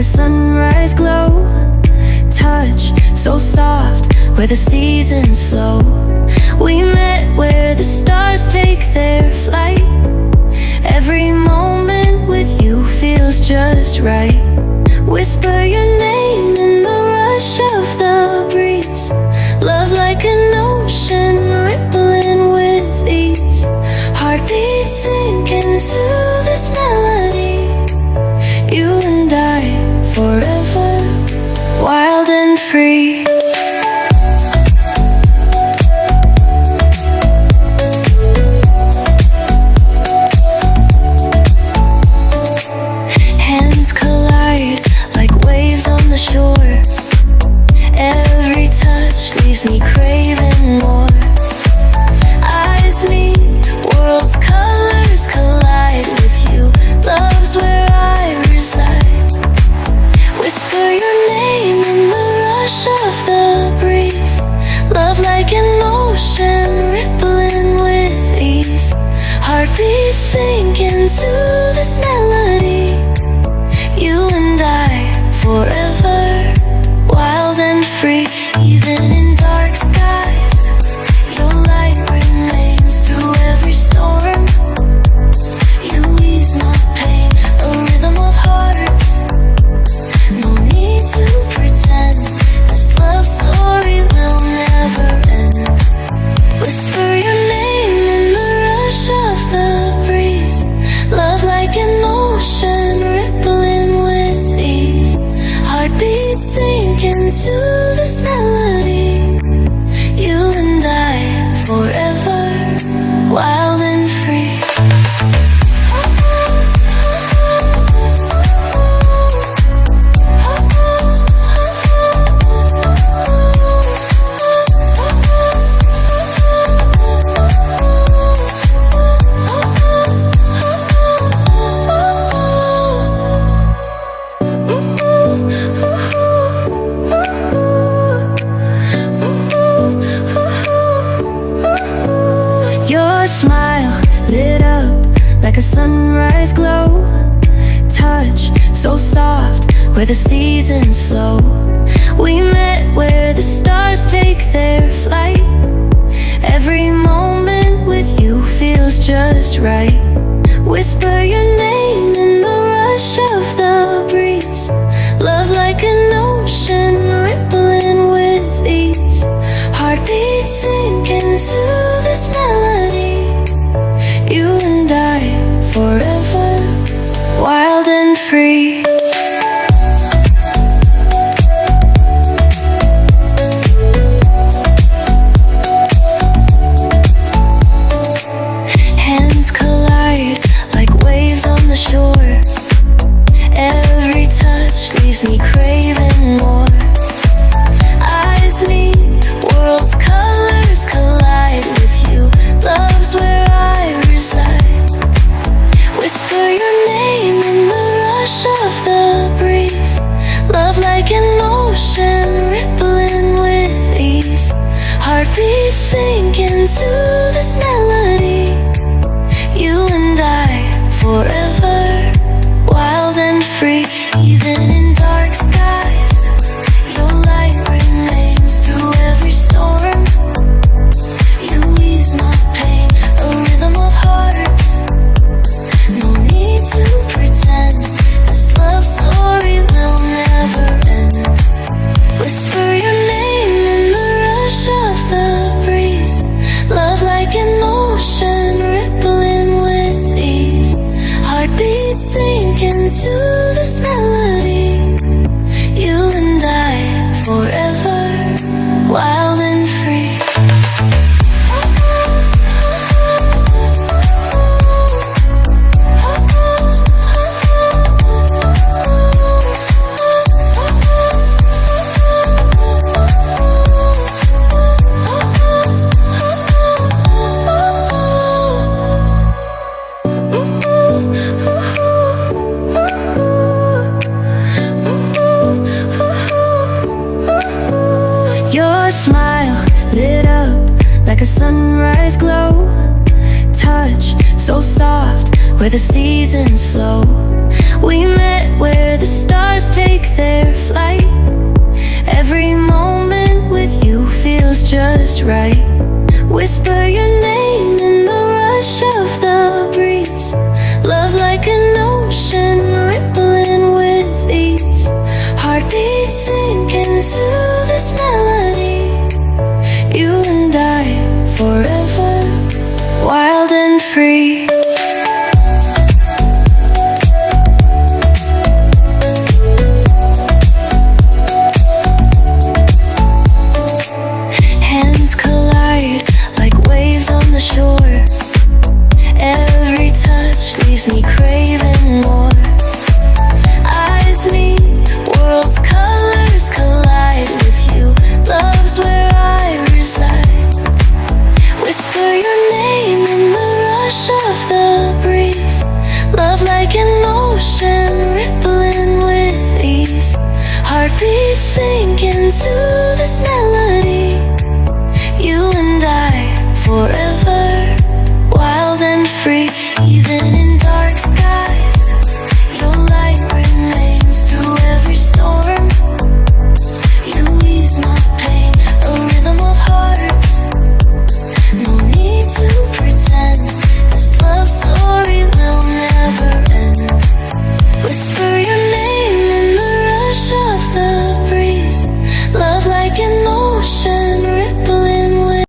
a sunrise glow. Touch so soft, where the seasons flow. We met where the stars take their flight. Every moment with you feels just right. Whisper your name in the rush of the breeze. Love like an ocean, rippling with ease. Heartbeats sink into this melody. You and I, forever, wild and free. Hands collide like waves on the shore. Every touch leaves me craving more. Eyes meet, worlds' colors collide with you. Love's where I reside. Whisper your name in the rush of the breeze. Love like an ocean, rippling with ease. Heartbeats sink into this melody. You and I, forever, wild and free. Even in dark skies, your light remains through every storm. You ease my pain, a rhythm of hearts. No need to pretend, this love story will never end. Whisper your name in the rush of the breeze. Love like an ocean, rippling with ease. Heartbeats sink into this melody. You and I, forever, wild and free. Your smile lit up like a sunrise glow. Touch so soft, where the seasons flow. We met where the stars take their flight. Every moment with you feels just right. Whisper your name in the rush of the breeze. Love like an ocean, rippling with ease. Heartbeats sink into this melody. You and I, forever, wild and free. Hands collide like waves on the shore. Every touch leaves me craving more. Eyes meet, worlds' colors collide with you. Love's where I reside. Whisper your name in the rush of the breeze. Love like an ocean, rippling with ease. Heartbeats sink into this melody. You and I, forever, wild and free. Even in dark skies, your light remains through every storm. You ease my pain, a rhythm of hearts. No need to pretend, this love story will never end. Whisper your name in the rush of the breeze. Love like an ocean, rippling with ease. Heartbeats sink into this melody. You and I, forever, wild and free. Smile lit up like a sunrise glow. Touch so soft, where the seasons flow. We met where the stars take their flight. Every moment with you feels just right. Whisper your name in the rush of the breeze. Love like an ocean, rippling with ease. Heartbeats sink into this melody.